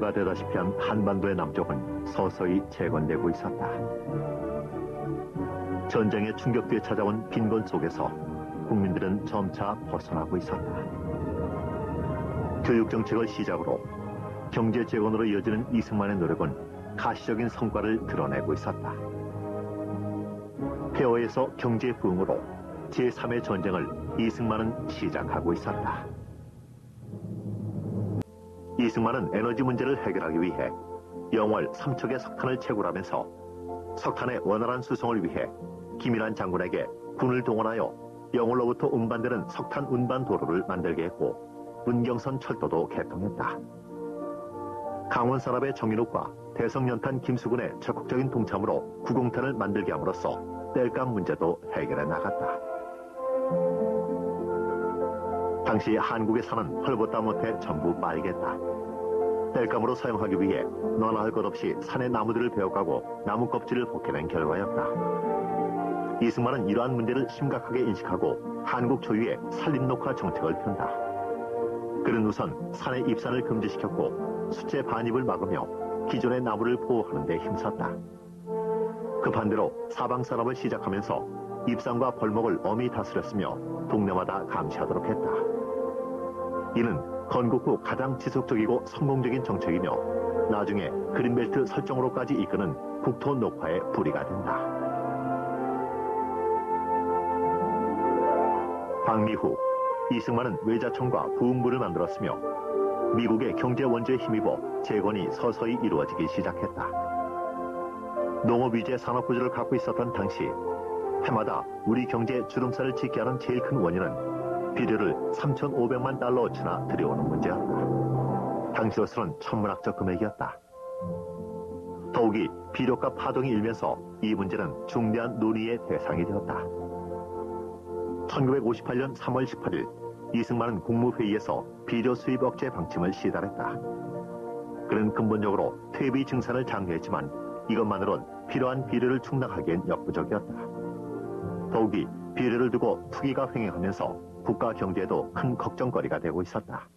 대두가 되다시피 한 한반도의 남쪽은 서서히 재건되고 있었다. 전쟁의 충격 뒤에 찾아온 빈곤 속에서 국민들은 점차 벗어나고 있었다. 교육정책을 시작으로 경제 재건으로 이어지는 이승만의 노력은 가시적인 성과를 드러내고 있었다. 폐허에서 경제 부흥으로 제3의 전쟁을 이승만은 시작하고 있었다. 이승만은 에너지 문제를 해결하기 위해 영월 3척의 석탄을 채굴하면서 석탄의 원활한 수송을 위해 김일한 장군에게 군을 동원하여 영월로부터 운반되는 석탄 운반 도로를 만들게 했고 문경선 철도도 개통했다. 강원산업의 정인욱과 대성연탄 김수근의 적극적인 동참으로 구공탄을 만들게 함으로써 땔감 문제도 해결해 나갔다. 당시 한국의 산은 헐벗다 못해 전부 빨갰다. 땔감으로 사용하기 위해 너나 할 것 없이 산의 나무들을 베어가고 나무 껍질을 벗겨낸 결과였다. 이승만은 이러한 문제를 심각하게 인식하고 한국 초유의 산림녹화 정책을 편다. 그는 우선 산의 입산을 금지시켰고 숫제 반입을 막으며 기존의 나무를 보호하는 데 힘썼다. 급한대로 사방산업을 시작하면서 입산과 벌목을 엄히 다스렸으며 동네마다 감시하도록 했다. 이는 건국 후 가장 지속적이고 성공적인 정책이며 나중에 그린벨트 설정으로까지 이끄는 국토 녹화의 뿌리가 된다. 방미 후 이승만은 외자청과 부음부를 만들었으며 미국의 경제 원조에 힘입어 재건이 서서히 이루어지기 시작했다. 농업 위주의 산업 구조를 갖고 있었던 당시 해마다 우리 경제의 주름살을 짓게 하는 제일 큰 원인은 비료를 3,500만 달러어치나 들여오는 문제였다. 당시로서는 천문학적 금액이었다. 더욱이 비료값 파동이 일면서 이 문제는 중대한 논의의 대상이 되었다. 1958년 3월 18일 이승만은 국무회의에서 비료 수입 억제 방침을 시달했다. 그는 근본적으로 퇴비 증산을 장려했지만 이것만으론 필요한 비료를 충당하기엔 역부족이었다. 더욱이 비료를 두고 투기가 횡행하면서 국가 경제에도 큰 걱정거리가 되고 있었다.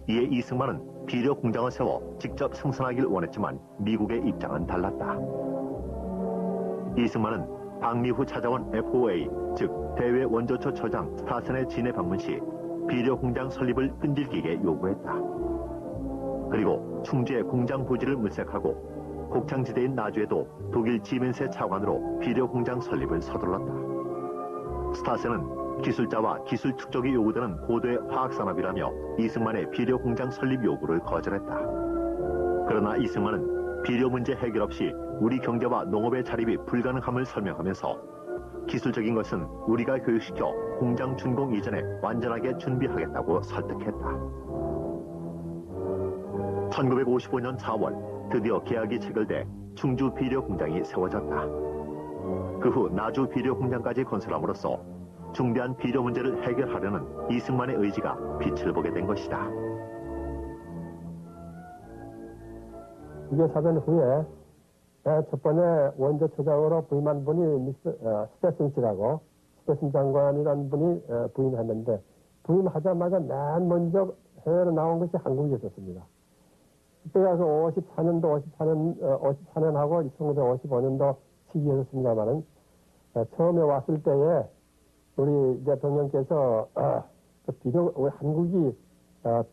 이에 이승만은 비료 공장을 세워 직접 생산하길 원했지만 미국의 입장은 달랐다. 이승만은 방미 후 찾아온 FOA, 즉 대외 원조처 처장 스타센의 진해 방문 시 비료 공장 설립을 끈질기게 요구했다. 그리고 충주의 공장 부지를 물색하고 곡창지대인 나주에도 독일 지멘스의 차관으로 비료 공장 설립을 서둘렀다. 스타센은 기술자와 기술 축적이 요구되는 고도의 화학산업이라며 이승만의 비료 공장 설립 요구를 거절했다. 그러나 이승만은 비료 문제 해결 없이 우리 경제와 농업의 자립이 불가능함을 설명하면서 기술적인 것은 우리가 교육시켜 공장 준공 이전에 완전하게 준비하겠다고 설득했다. 1955년 4월 드디어 계약이 체결돼 충주 비료 공장이 세워졌다. 그 후 나주 비료 공장까지 건설함으로써 중대한 비료 문제를 해결하려는 이승만의 의지가 빛을 보게 된 것이다. 이게 사변 후에 첫 번째 원조처장으로 부임한 분이 스테슨 씨라고 스테슨 장관이라는 분이 부임했는데 부임하자마자 맨 먼저 해외로 나온 것이 한국이었습니다. 그때가 그 54년하고 1955년도 시기였습니다만은 처음에 왔을 때에 우리 대통령께서 우리 한국이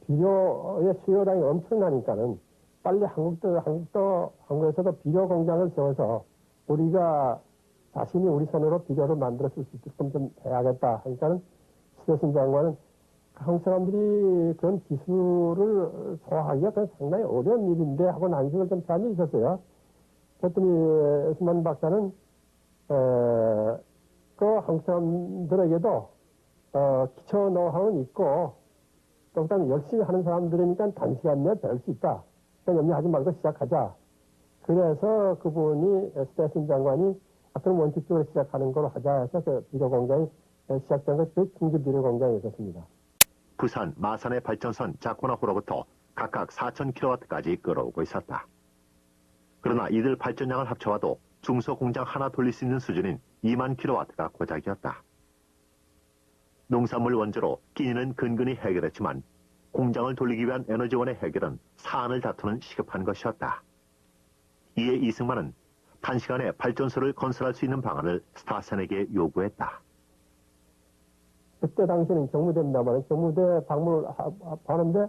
비료의 수요량이 엄청나니까는 빨리 한국에서도 비료 공장을 세워서 우리가 자신이 우리 손으로 비료를 만들어 쓸 수 있게끔 좀 해야겠다 하니까는 스테슨 장관은 한국 사람들이 그런 기술을 소화하기가 그냥 상당히 어려운 일인데 하고 난식을 좀 많이 있었어요. 그랬더니 스만 박사는 그 한국 사람들에게도 기초 노하우는 있고 또 그다음에 열심히 하는 사람들이니까 단시간 내에 배울 수 있다. 염려하지 말고 시작하자. 그래서 그분이 스테슨 장관이 그럼 원칙적으로 시작하는 걸로 하자 해서 그 비료 공장이 시작된 것이 충주 비료 공장이 있었습니다. 부산, 마산의 발전선 자코나호로부터 각각 4,000kW까지 끌어오고 있었다. 그러나 이들 발전량을 합쳐와도 중소공장 하나 돌릴 수 있는 수준인 2만 kW가 고작이었다. 농산물 원조로 끼니는 근근히 해결했지만 공장을 돌리기 위한 에너지원의 해결은 사안을 다투는 시급한 것이었다. 이에 이승만은 단시간에 발전소를 건설할 수 있는 방안을 스타센에게 요구했다. 그때 당시에는 경무대입니다만 경무대 방문을 하는데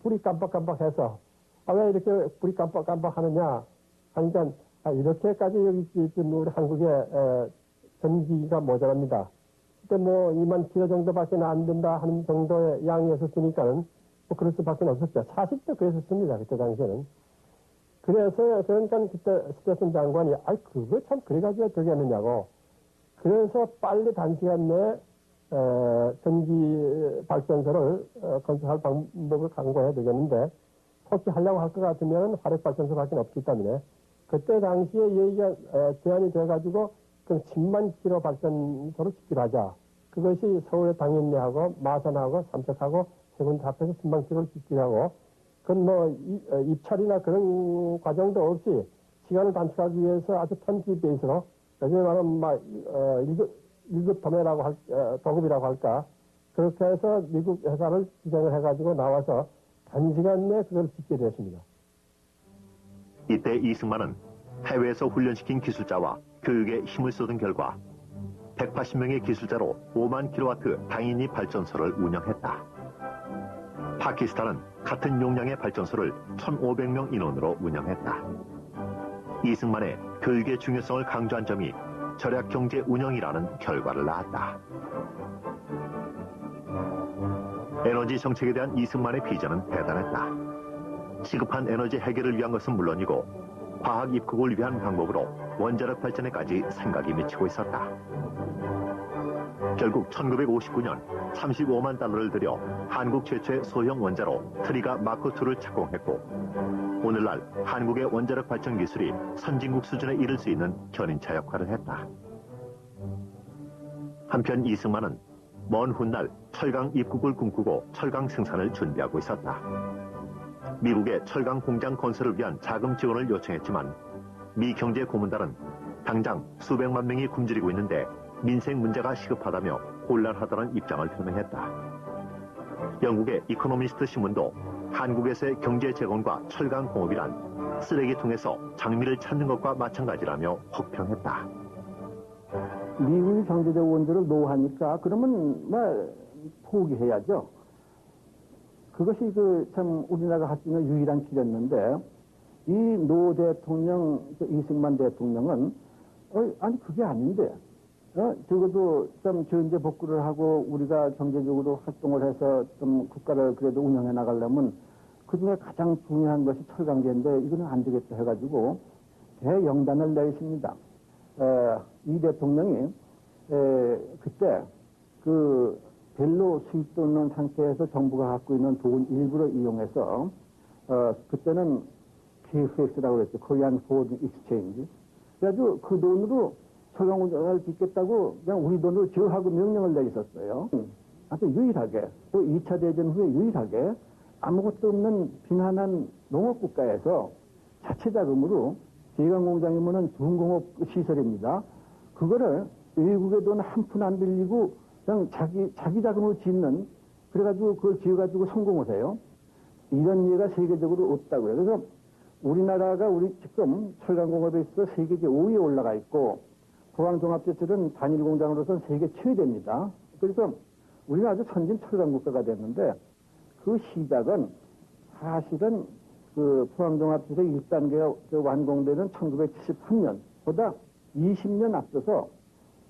불이 깜빡깜빡해서 왜 이렇게 불이 깜빡깜빡하느냐 하니까 이렇게까지 여기 우리 한국에 전기가 모자랍니다. 그때 뭐 2만 킬로 정도밖에 안 된다 하는 정도의 양이었으니까는 뭐 그럴 수밖에 없었죠. 사실도 그랬었습니다. 그때 당시에는. 그래서 그러니까 그때 스테슨 장관이 그거 참 그래가지고 되겠느냐고. 그래서 빨리 단시간 내에 전기 발전소를 건설할 방법을 강구해야 되겠는데 혹시 하려고 할 것 같으면 화력 발전소밖에 없기 때문에 그때 당시에 얘기가 제안이 돼가지고 그 10만 킬로 발전소를 짓기로 하자. 그것이 서울의 당연리하고 마산하고 삼척하고 세 군데 합해서 10만 킬로를 짓기로 하고 그건 뭐 입찰이나 그런 과정도 없이 시간을 단축하기 위해서 아주 턴키 베이스로 요즘에 말하면 막 1급 도급이라고 할까 그렇게 해서 미국 회사를 지정을 해가지고 나와서 단시간 내에 그걸 짓게 됐습니다. 이때 이승만은 해외에서 훈련시킨 기술자와 교육에 힘을 쏟은 결과 180명의 기술자로 5만 킬로와트 당인리 발전소를 운영했다. 파키스탄은 같은 용량의 발전소를 1,500명 인원으로 운영했다. 이승만의 교육의 중요성을 강조한 점이 절약경제 운영이라는 결과를 낳았다. 에너지 정책에 대한 이승만의 비전은 대단했다. 시급한 에너지 해결을 위한 것은 물론이고 과학 입국을 위한 방법으로 원자력 발전에까지 생각이 미치고 있었다. 결국 1959년 35만 달러를 들여 한국 최초의 소형 원자로 트리가 마크2를 착공했고 오늘날 한국의 원자력 발전 기술이 선진국 수준에 이를 수 있는 견인차 역할을 했다. 한편 이승만은 먼 훗날 철강 입국을 꿈꾸고 철강 생산을 준비하고 있었다. 미국의 철강 공장 건설을 위한 자금 지원을 요청했지만 미 경제 고문단은 당장 수백만 명이 굶주리고 있는데 민생 문제가 시급하다며 곤란하다는 입장을 표명했다. 영국의 이코노미스트 신문도 한국에서의 경제 재건과 철강 공업이란 쓰레기통에서 장미를 찾는 것과 마찬가지라며 혹평했다. 미국이 경제적 원조를 노하니까 그러면 포기해야죠. 그것이 참 우리나라가 할 수 있는 유일한 길이었는데 이 노 대통령, 이승만 대통령은 아니 그게 아닌데 적어도 좀 전제 복구를 하고 우리가 경제적으로 활동을 해서 좀 국가를 그래도 운영해 나가려면 그중에 가장 중요한 것이 철강제인데 이거는 안 되겠다 해가지고 대영단을 내십니다. 이 대통령이 그때 별로 수입도 없는 상태에서 정부가 갖고 있는 돈 일부러 이용해서 그때는 KFX라고 그랬죠. Korean Foreign Exchange. 그래가지고 그 돈으로 철강운전을 짓겠다고 그냥 우리 돈으로 저하고 명령을 내렸었어요. 아주 유일하게 또 2차 대전 후에 유일하게 아무것도 없는 빈한한 농업국가에서 자체 자금으로 제강공장이면은 중공업 시설입니다. 그거를 외국의 돈 한 푼 안 빌리고 그냥 자기 자금으로 짓는 그래가지고 그걸 지어가지고 성공을 해요. 이런 예가 세계적으로 없다고요. 그래서 우리나라가 지금 철강공업에 있어서 세계 제5위에 올라가 있고 포항종합제철은 단일 공장으로서는 세계 최대입니다. 그래서 우리가 아주 선진 철강국가가 됐는데 그 시작은 사실은 포항종합제철 1단계가 완공되는 1973년보다 20년 앞서서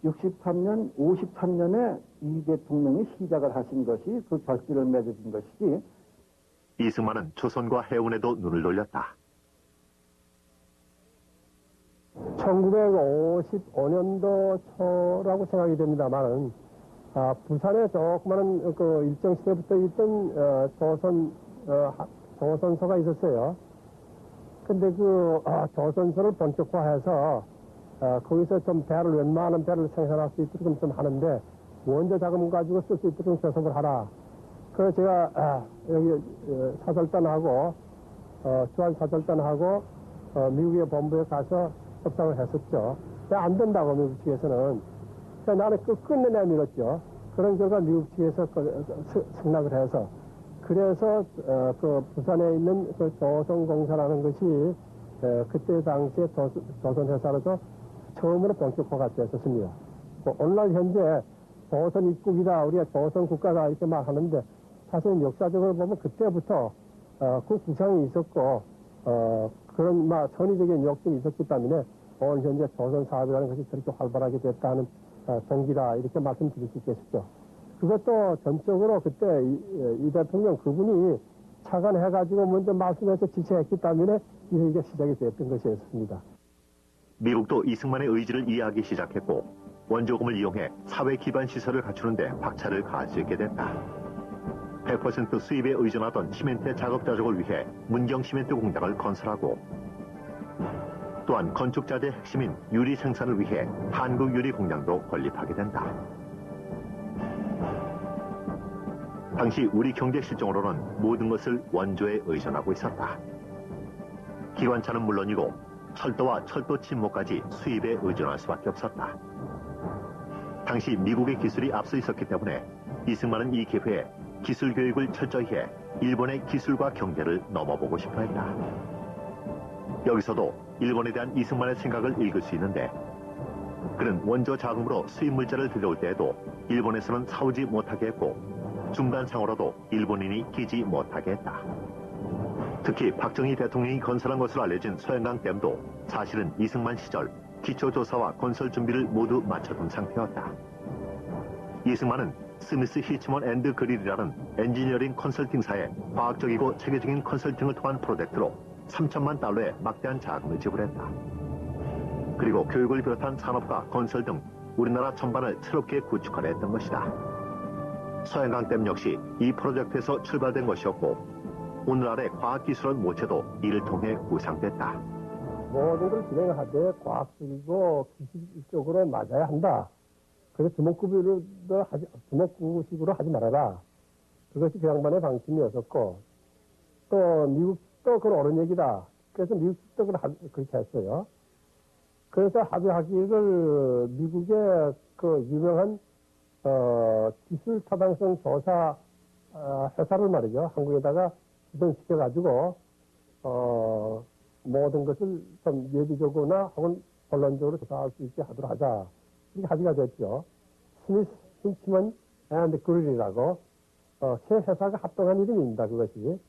63년, 53년에 이 대통령이 시작을 하신 것이 그 결실을 맺어진 것이지. 이승만은 조선과 해운에도 눈을 돌렸다. 1955년도 초라고 생각이 됩니다만은 부산에 조그마한 일정 시대부터 있던 조선소가 있었어요. 근데 조선소를 본격화해서 거기서 좀 웬만한 배를 생산할 수 있도록 좀 하는데 원자 자금 가지고 쓸 수 있도록 조성을 하라. 그래서 제가 여기 사설단하고 주한 사설단하고 미국의 본부에 가서 협상을 했었죠. 안 된다고 미국 측에서는. 그래서 나는 끝내 내밀었죠. 그런 결과 미국 측에서 승낙을 해서 그래서 그 부산에 있는 그 조선공사라는 것이 그때 당시에 조선회사로서 처음으로 본격화가 되었습니다. 오늘날 현재 조선 입국이다, 우리가 조선 국가다 이렇게 말하는데 사실 역사적으로 보면 그때부터 그 구상이 있었고 그런 선의적인 욕심이 있었기 때문에 오늘 현재 조선 사업이라는 것이 그렇게 활발하게 됐다는 동기다 이렇게 말씀드릴 수 있겠죠. 그것도 전적으로 그때 이 대통령 그분이 착안해가지고 먼저 말씀해서 지시했기 때문에 이게 시작이 됐던 것이었습니다. 미국도 이승만의 의지를 이해하기 시작했고 원조금을 이용해 사회 기반 시설을 갖추는데 박차를 가할 수 있게 됐다. 100% 수입에 의존하던 시멘트 작업 자족을 위해 문경 시멘트 공장을 건설하고 또한 건축자재 핵심인 유리 생산을 위해 한국 유리 공장도 건립하게 된다. 당시 우리 경제 실정으로는 모든 것을 원조에 의존하고 있었다. 기관차는 물론이고 철도와 철도 침목까지 수입에 의존할 수밖에 없었다. 당시 미국의 기술이 앞서 있었기 때문에 이승만은 이 기회에 기술 교육을 철저히 해 일본의 기술과 경제를 넘어보고 싶어 했다. 여기서도 일본에 대한 이승만의 생각을 읽을 수 있는데 그는 원조 자금으로 수입 물자를 들여올 때에도 일본에서는 사오지 못하게 했고 중간상으로도 일본인이 끼지 못하게 했다. 특히 박정희 대통령이 건설한 것으로 알려진 소양강 댐도 사실은 이승만 시절 기초조사와 건설 준비를 모두 마쳐둔 상태였다. 이승만은 스미스 히치먼 앤드 그릴이라는 엔지니어링 컨설팅사에 과학적이고 체계적인 컨설팅을 통한 프로젝트로 3천만 달러의 막대한 자금을 지불했다. 그리고 교육을 비롯한 산업과 건설 등 우리나라 전반을 새롭게 구축하려 했던 것이다. 소양강댐 역시 이 프로젝트에서 출발된 것이었고 오늘날의 과학기술은 모체도 이를 통해 구상됐다. 모든 걸 진행하되 과학적이고 기술적으로 맞아야 한다. 그래서 주먹구식으로 하지 말아라. 그것이 그 양반의 방침이었었고 또 미국도 그건 옳은 얘기다. 그래서 미국도 그렇게 했어요. 그래서 합의하기를 미국의 그 유명한 기술 타당성 조사 회사를 말이죠. 한국에다가 지정시켜가지고 모든 것을 좀 예비적으로나 혹은 본론적으로 조사할 수 있게 하도록 하자. 이렇게 합의가 됐죠. 스미스 힌치먼 앤드 그릴이라고 세 회사가 합동한 이름입니다. 그것이.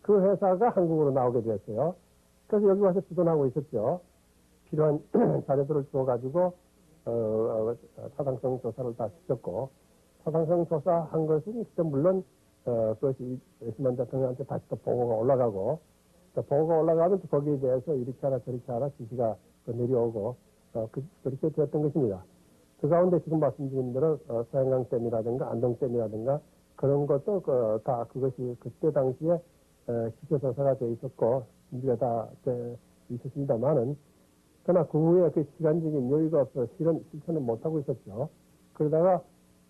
그 회사가 한국으로 나오게 되었어요. 그래서 여기 와서 주둔하고 있었죠. 필요한 자료들을 주어가지고 타당성 조사를 다 시켰고 타당성 조사한 것은 물론 그것이 이승만 대통령한테 다시 또 보고가 올라가고 또 보고가 올라가면 또 거기에 대해서 이렇게 하라 저렇게 하라 지시가 내려오고 그렇게 되었던 것입니다. 그 가운데 지금 말씀드린 대로 소양강댐이라든가 안동댐이라든가 그런 것도 다 그것이 그때 당시에 기초조사가 되어 있었고 준비가 다 있었습니다만은 그러나 그 후에 그 시간적인 여유가 없어서 실천을 못하고 있었죠. 그러다가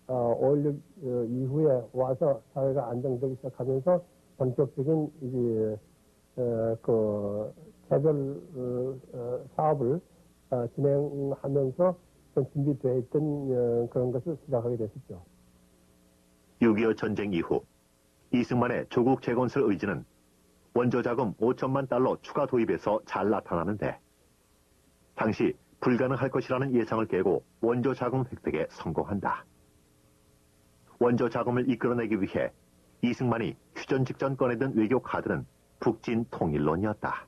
5.16 이후에 와서 사회가 안정되기 시작하면서 본격적인 이제 그 개별 사업을 진행하면서 준비되어 있던 그런 것을 시작하게 됐었죠. 6.25 전쟁 이후 이승만의 조국 재건설 의지는 원조 자금 5천만 달러 추가 도입에서 잘 나타나는데 당시 불가능할 것이라는 예상을 깨고 원조 자금 획득에 성공한다. 원조 자금을 이끌어내기 위해 이승만이 휴전 직전 꺼내든 외교 카드는 북진 통일론이었다.